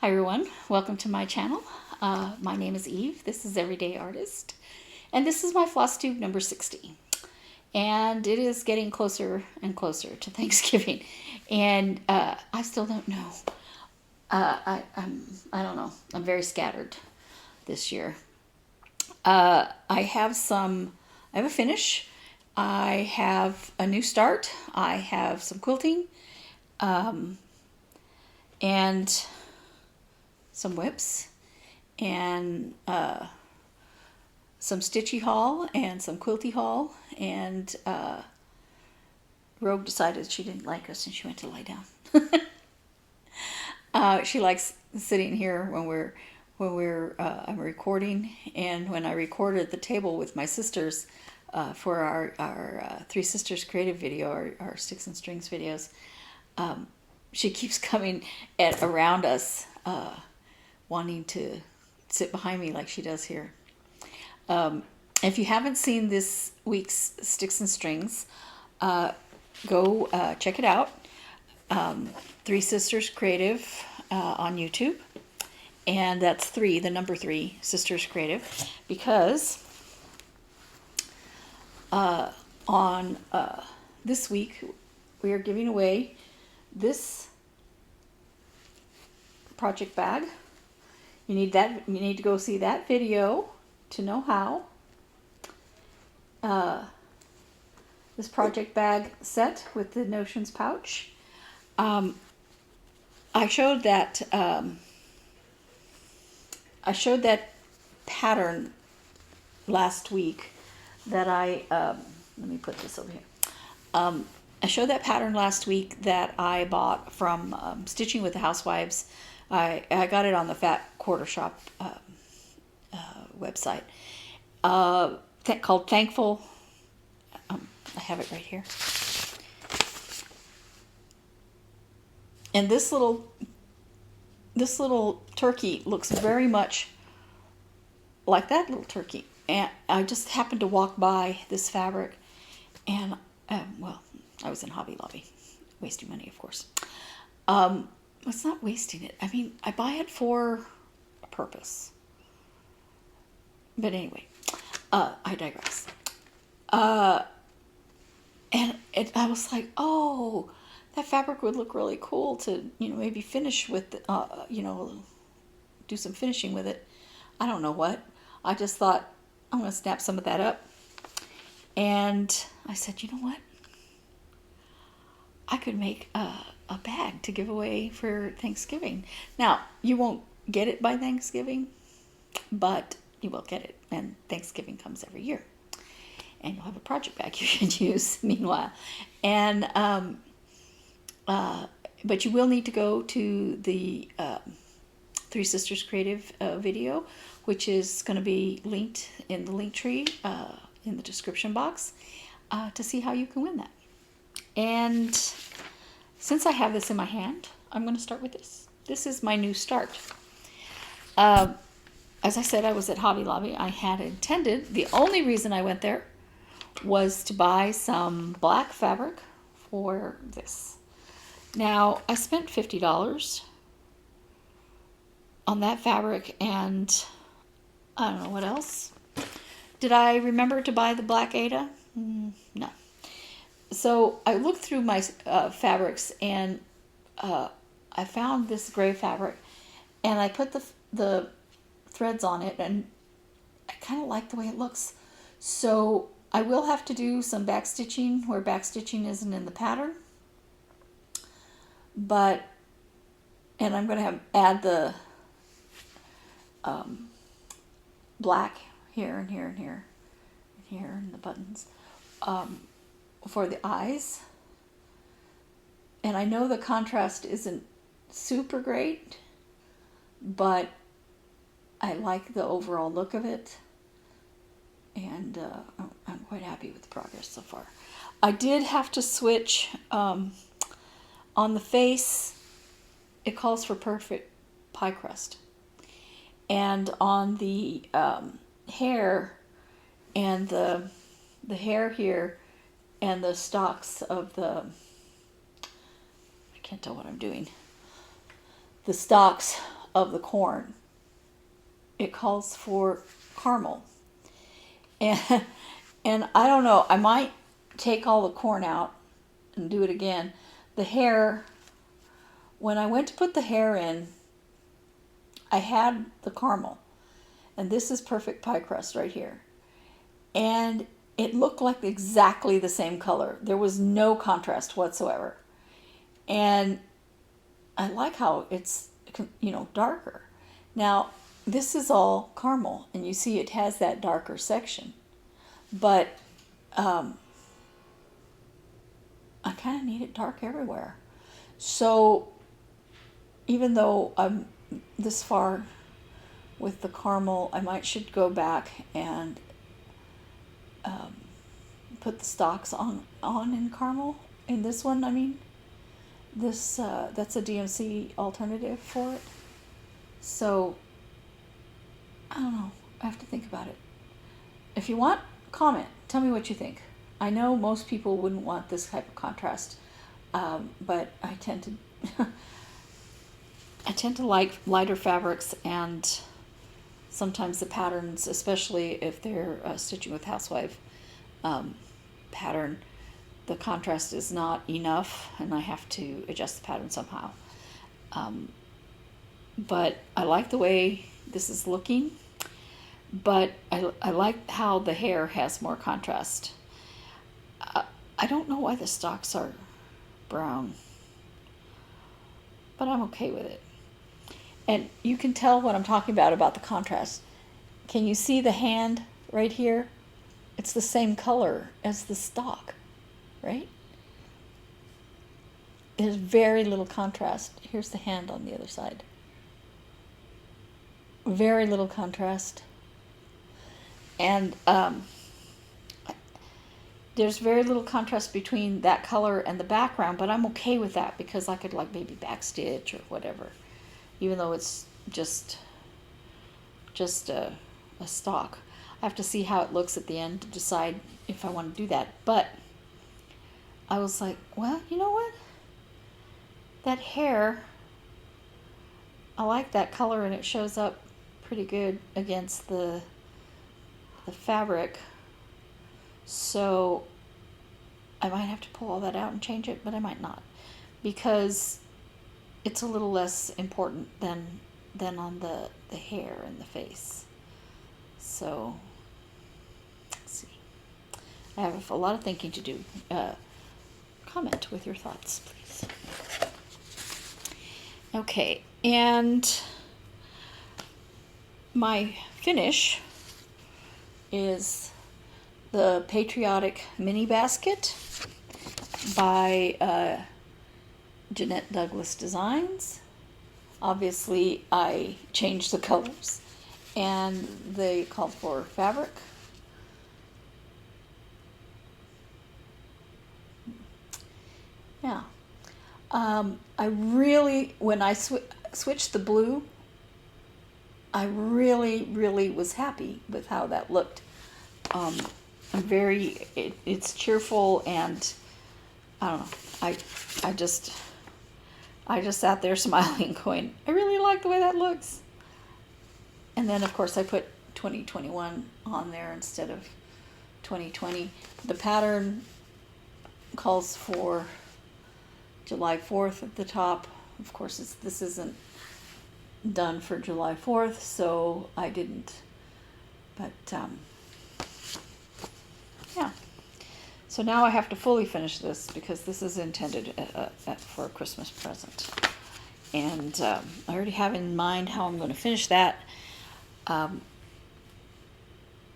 Hi everyone, welcome to my channel. My name is Eve, this is Everyday Artist, and this is my Flosstube number 60. And it is getting closer and closer to Thanksgiving, and I still don't know. I don't know, I'm very scattered this year. I have a finish, I have a new start, I have some quilting, and some whips, and some stitchy haul and some quilty haul, and Rogue decided she didn't like us and she went to lie down. She likes sitting here when I'm recording, and when I record at the table with my sisters for our Three Sisters creative video, our Sticks and Strings videos, she keeps coming around us, wanting to sit behind me like she does here. If you haven't seen this week's Sticks and Strings, go check it out. Three Sisters Creative on YouTube. And that's the number 3, Sisters Creative. Because on this week, we are giving away this project bag. You need to go see that video to know how. This project bag set with the Notions pouch. I showed that pattern last week that let me put this over here. I showed that pattern last week that I bought from Stitching with the Housewives. I got it on the Fat Quarter Shop website, called Thankful. I have it right here. And this little turkey looks very much like that little turkey. And I just happened to walk by this fabric, and well, I was in Hobby Lobby, wasting money, of course. It's not wasting it. I mean, I buy it for a purpose. But anyway, I digress. And I was like, oh, that fabric would look really cool to, maybe finish with, do some finishing with it. I don't know what. I just thought, I'm going to snap some of that up. And I said, you know what? I could make a bag to give away for Thanksgiving. Now, you won't get it by Thanksgiving, but you will get it. And Thanksgiving comes every year. And you'll have a project bag you can use meanwhile. And but you will need to go to the Three Sisters Creative video, which is going to be linked in the link tree in the description box, to see how you can win that. And since I have this in my hand, I'm going to start with this. This is my new start. As I said, I was at Hobby Lobby. I had intended, the only reason I went there was to buy some black fabric for this. Now, I spent $50 on that fabric, and I don't know what else. Did I remember to buy the black Ada? No. So I looked through my fabrics, and I found this gray fabric, and I put the threads on it, and I kind of like the way it looks. So I will have to do some back stitching where back stitching isn't in the pattern. And I'm going to add the black here and here and here and here, and the buttons for the eyes. And I know the contrast isn't super great, but I like the overall look of it, and I'm quite happy with the progress so far. I did have to switch on the face. It calls for perfect pie crust, and on the hair and the hair here and the stalks of the, I can't tell what I'm doing, the stalks of the corn. It calls for caramel. And, and I don't know, I might take all the corn out and do it again. The hair, when I went to put the hair in, I had the caramel. And this is perfect pie crust right here. And it looked like exactly the same color. There was no contrast whatsoever. And I like how it's, darker. Now, this is all caramel, and you see it has that darker section. But I kind of need it dark everywhere. So even though I'm this far with the caramel, I should go back and put the stalks on in caramel. In this one, that's a DMC alternative for it. So I don't know. I have to think about it. If you want, comment. Tell me what you think. I know most people wouldn't want this type of contrast, but I tend to like lighter fabrics, and sometimes the patterns, especially if they're stitching with Housewife pattern, the contrast is not enough, and I have to adjust the pattern somehow. But I like the way this is looking, but I like how the hair has more contrast. I don't know why the stalks are brown, but I'm okay with it. And you can tell what I'm talking about the contrast. Can you see the hand right here? It's the same color as the stalk, right? There's very little contrast. Here's the hand on the other side. Very little contrast. And there's very little contrast between that color and the background, but I'm okay with that because I could maybe backstitch or whatever, even though it's just a stalk. I have to see how it looks at the end to decide if I want to do that. But I was like, well, you know what? That hair, I like that color, and it shows up pretty good against the fabric. So I might have to pull all that out and change it, but I might not, because it's a little less important than on the hair and the face. So let's see. I have a lot of thinking to do. Comment with your thoughts, please. Okay, and my finish is the Patriotic mini basket by Jeannette Douglas Designs. Obviously, I changed the colors, and they called for fabric. Yeah. I really, when I switched the blue, I really, really was happy with how that looked. It's cheerful, and I don't know. I just sat there smiling, going, I really like the way that looks. And then, of course, I put 2021 on there instead of 2020. The pattern calls for July 4th at the top. Of course, this isn't done for July 4th, so I didn't. But, yeah. So now I have to fully finish this, because this is intended for a Christmas present. And I already have in mind how I'm going to finish that.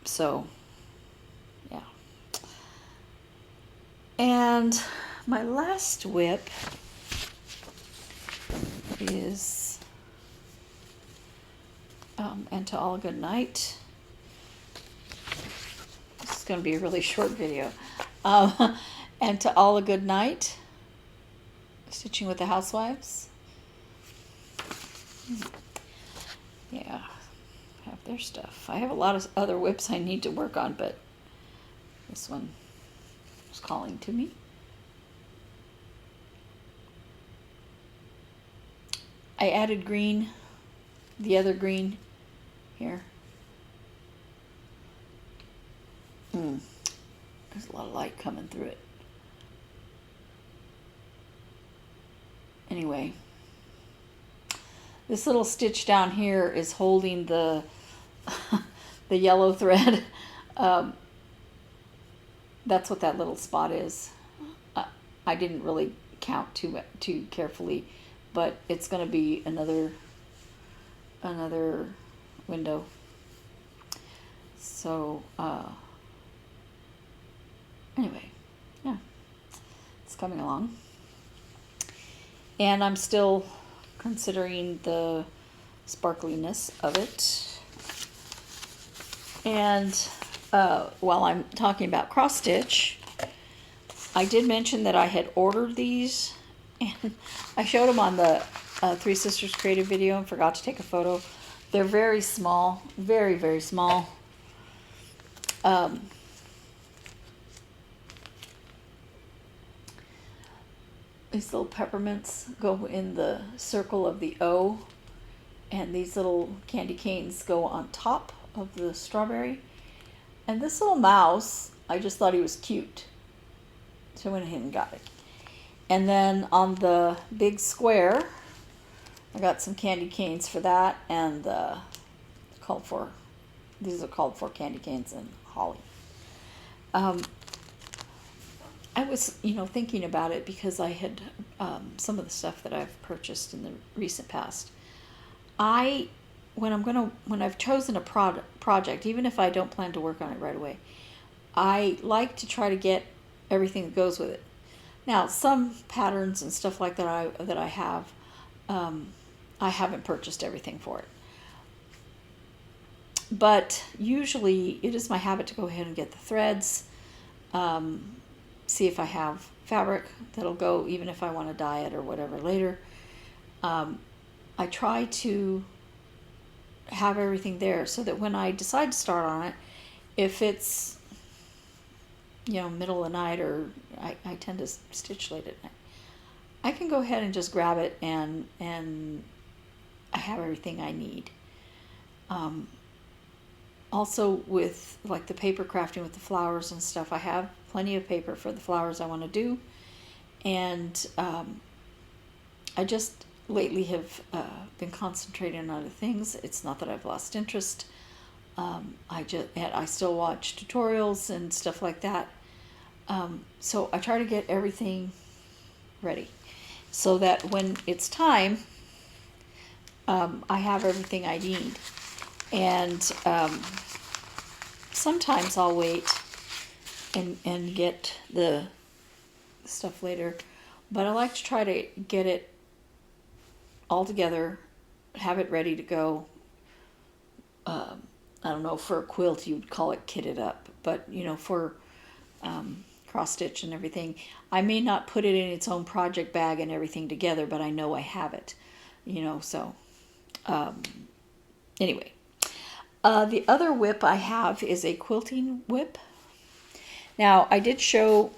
So, yeah. And my last whip is And to All a Good Night. This is going to be a really short video. And to All a Good Night, stitching with the Housewives. Yeah, have their stuff. I have a lot of other whips I need to work on, but this one is calling to me. I added green the other green here. There's a lot of light coming through it. Anyway, this little stitch down here is holding the the yellow thread. That's what that little spot is. I didn't really count too carefully, but it's going to be another window. So anyway, yeah, it's coming along, and I'm still considering the sparkliness of it. And while I'm talking about cross stitch, I did mention that I had ordered these, and I showed them on the Three Sisters Creative video and forgot to take a photo. They're very small, very, very small. These little peppermints go in the circle of the O, and these little candy canes go on top of the strawberry. And this little mouse, I just thought he was cute, so I went ahead and got it. And then on the big square, I got some candy canes for that, and these are called for candy canes and holly. I was, thinking about it because I had some of the stuff that I've purchased in the recent past. When I've chosen a project, even if I don't plan to work on it right away, I like to try to get everything that goes with it. Now, some patterns and stuff like that I have, I haven't purchased everything for it. But usually it is my habit to go ahead and get the threads, see if I have fabric that'll go, even if I want to dye it or whatever later. I try to have everything there so that when I decide to start on it, if it's middle of the night, or I tend to stitch late at night, I can go ahead and just grab it and I have everything I need. Also with like the paper crafting with the flowers and stuff, I have plenty of paper for the flowers I want to do, and I just lately have been concentrating on other things. It's not that I've lost interest. I still watch tutorials and stuff like that. So I try to get everything ready so that when it's time, I have everything I need. And sometimes I'll wait and get the stuff later, but I like to try to get it all together, have it ready to go. I don't know, for a quilt you'd call it kitted up, but for cross stitch and everything, I may not put it in its own project bag and everything together, but I know I have it, so anyway. The other whip I have is a quilting whip. Now, I did show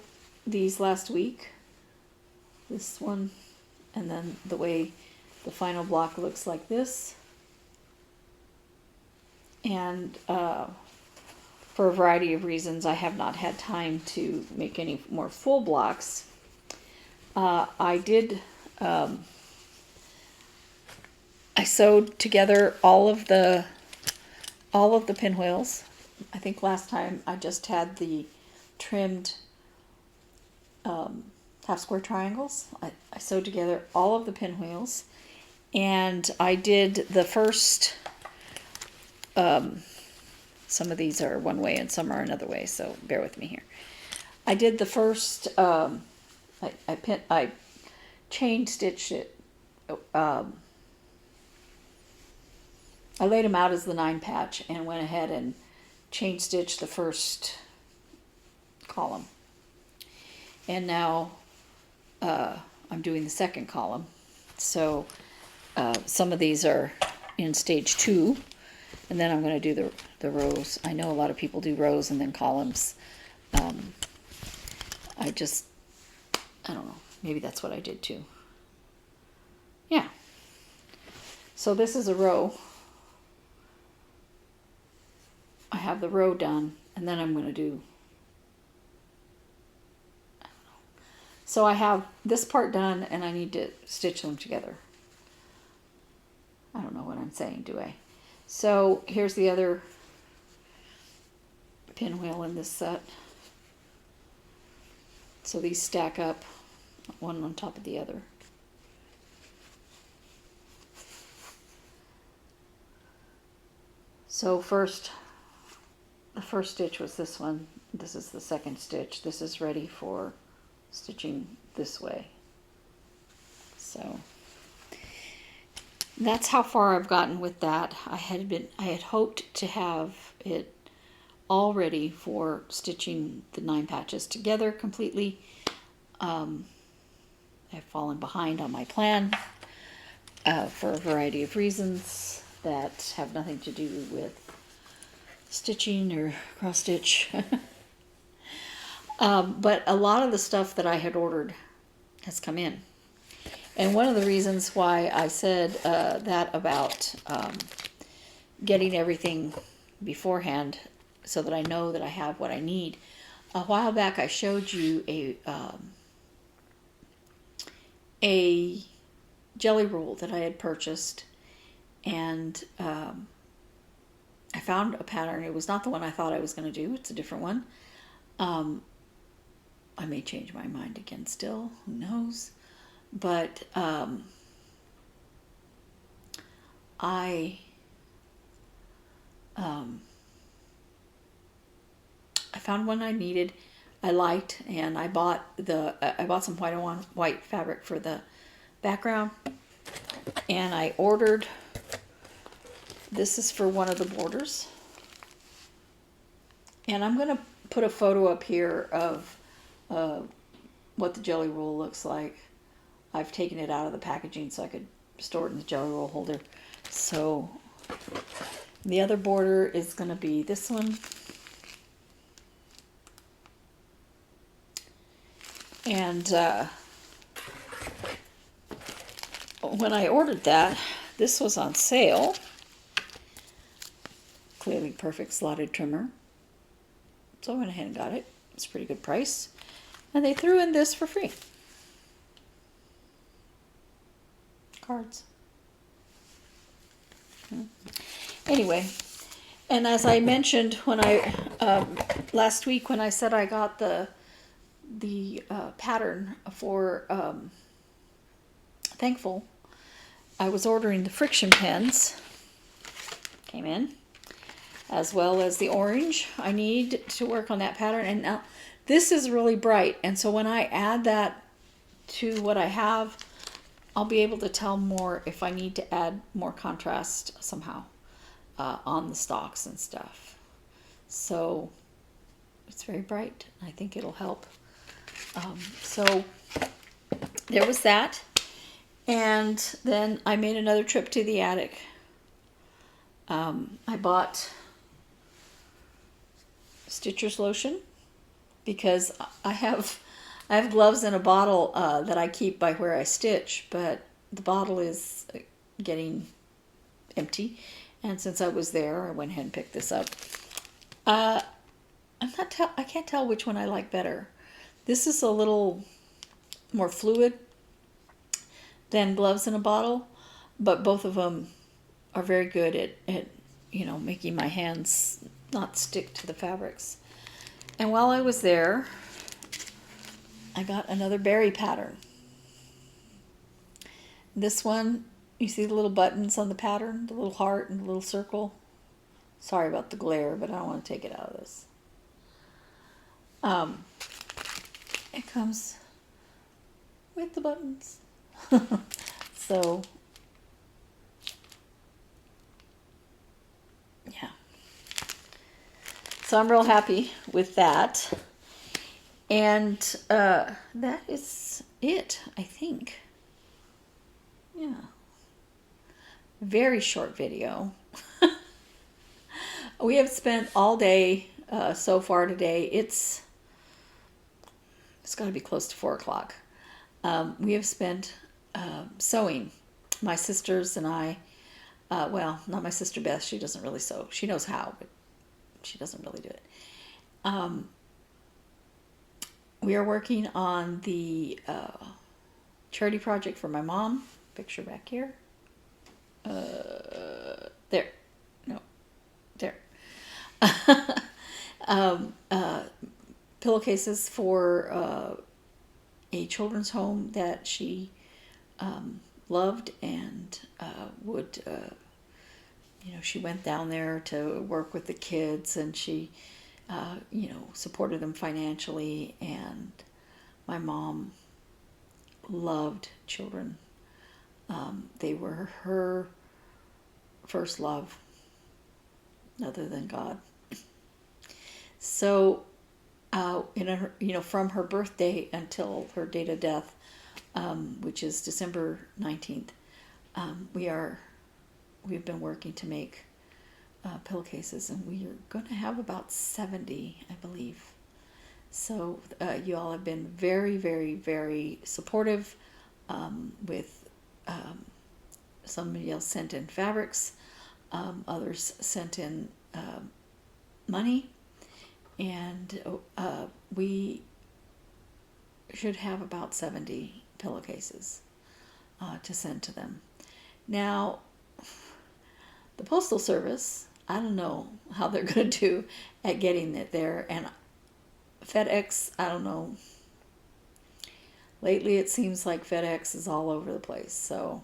these last week, this one, and then the way the final block looks like this. And for a variety of reasons, I have not had time to make any more full blocks. I sewed together all of the pinwheels. I think last time I just had the trimmed half square triangles. I sewed together all of the pinwheels, and I did the first, some of these are one way and some are another way, so bear with me here. I did the first, I chain stitched it, I laid them out as the 9 patch and went ahead and chain stitched the first column. And now I'm doing the second column. So some of these are in stage 2, and then I'm going to do the rows. I know a lot of people do rows and then columns. I don't know, maybe that's what I did too. Yeah. So this is a row I have the row done, and then I'm going to do, so I have this part done and I need to stitch them together. I don't know what I'm saying, do I? So here's the other pinwheel in this set. So these stack up one on top of the other. So the first stitch was this one. This is the second stitch. This is ready for stitching this way. So that's how far I've gotten with that. I had hoped to have it all ready for stitching the 9 patches together completely. I've fallen behind on my plan for a variety of reasons that have nothing to do with stitching or cross stitch. But a lot of the stuff that I had ordered has come in. And one of the reasons why I said that about getting everything beforehand so that I know that I have what I need. A while back I showed you a jelly roll that I had purchased, and I found a pattern. It was not the one I thought I was going to do. It's a different one. I may change my mind again still. Who knows? But I found one I needed, I liked, and I bought some white fabric for the background, and I ordered. This is for one of the borders, and I'm going to put a photo up here of what the jelly roll looks like. I've taken it out of the packaging so I could store it in the jelly roll holder. So the other border is going to be this one. And when I ordered that, this was on sale. Clearly Perfect slotted trimmer. So I went ahead and got it. It's a pretty good price. And they threw in this for free. Cards. Anyway, and as I mentioned when I last week when I said I got the pattern for Thankful, I was ordering the friction pens. Came in, as well as the orange I need to work on that pattern. And now this is really bright, and so when I add that to what I have, I'll be able to tell more if I need to add more contrast somehow on the stalks and stuff. So it's very bright. I think it'll help. So there was that. And then I made another trip to the attic. I bought Stitcher's Lotion because I have gloves in a bottle that I keep by where I stitch, but the bottle is getting empty. And since I was there, I went ahead and picked this up. I can't tell which one I like better. This is a little more fluid than gloves in a bottle, but both of them are very good at making my hands not stick to the fabrics. And while I was there, I got another berry pattern. This one, you see the little buttons on the pattern, the little heart and the little circle. Sorry about the glare, but I don't want to take it out of this. It comes with the buttons. So, yeah. So I'm real happy with that. And that is it, I think. Yeah. Very short video. We have spent all day so far today. It's got to be close to 4 o'clock. We have spent sewing. My sisters and I, well, not my sister Beth, she doesn't really sew. She knows how, but she doesn't really do it. We are working on the charity project for my mom. Picture back here. There. No. There. Pillowcases for a children's home that she loved and would, she went down there to work with the kids, and she, supported them financially. And my mom loved children. They were her first love, other than God. So, from her birthday until her date of death, which is December 19th, we've been working to make pillowcases, and we are going to have about 70, I believe. So you all have been very, very, very supportive with somebody else sent in fabrics, others sent in money, and we should have about 70 pillowcases to send to them. Now, the Postal Service, I don't know how they're going to do at getting it there, and FedEx, I don't know. Lately it seems like FedEx is all over the place, so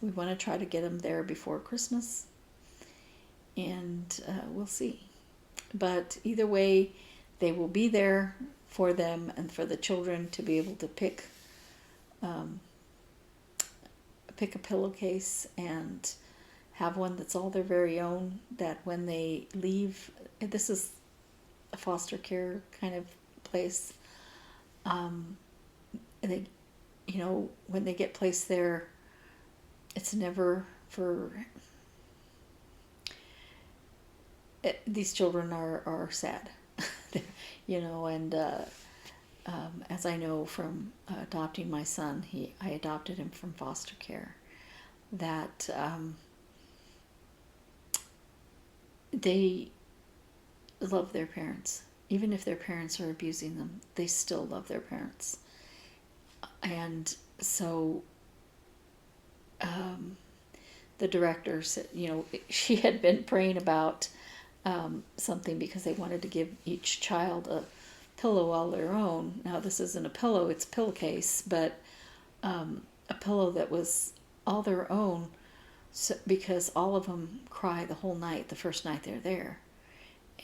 we want to try to get them there before Christmas, and we'll see. But either way, they will be there for them and for the children to be able to pick a pillowcase and have one that's all their very own, that when they leave, this is a foster care kind of place, they, when they get placed there, it's never for, these children are sad, and as I know from adopting my son, I adopted him from foster care, that they love their parents. Even if their parents are abusing them, they still love their parents. And so the director said, she had been praying about something, because they wanted to give each child a pillow all their own. Now, this isn't a pillow, it's a pillowcase, but a pillow that was all their own, because all of them cry the whole night, the first night they're there.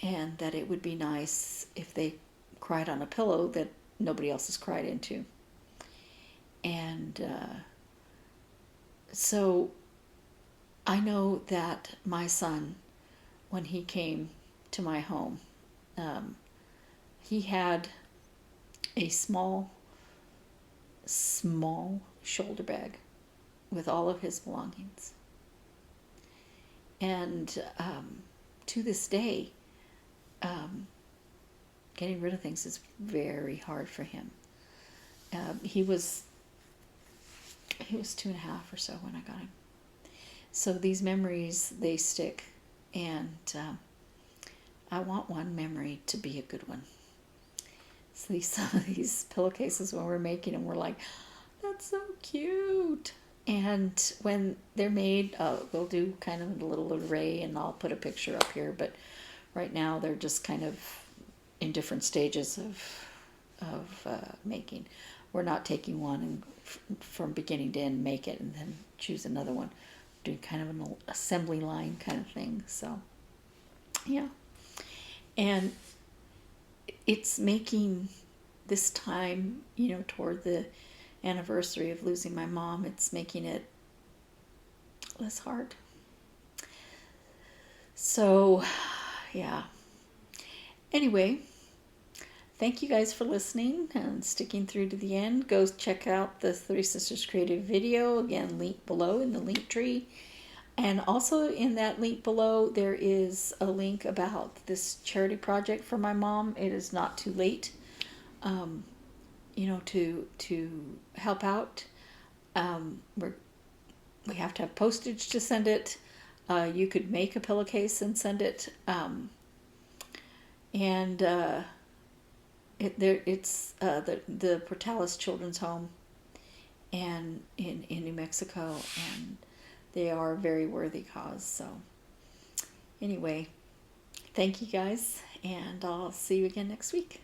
And that it would be nice if they cried on a pillow that nobody else has cried into. And so I know that my son, when he came to my home, he had a small shoulder bag with all of his belongings. And to this day, getting rid of things is very hard for him. He was 2.5 or so when I got him. So these memories, they stick, and I want one memory to be a good one. So some of these pillowcases, when we're making them, we're like, that's so cute. And when they're made, we'll do kind of a little array, and I'll put a picture up here, but right now they're just kind of in different stages of making. We're not taking one and from beginning to end make it and then choose another one. Doing kind of an assembly line kind of thing. So, yeah. And it's making this time, toward the anniversary of losing my mom, it's making it less hard. So, yeah. Anyway, thank you guys for listening and sticking through to the end. Go check out the Three Sisters Creative video. Again, link below in the link tree. And also in that link below, there is a link about this charity project for my mom. It is not too late, to help out. We have to have postage to send it. You could make a pillowcase and send it. And it's the Portales Children's Home, and in New Mexico, and they are a very worthy cause. So anyway, thank you guys, and I'll see you again next week.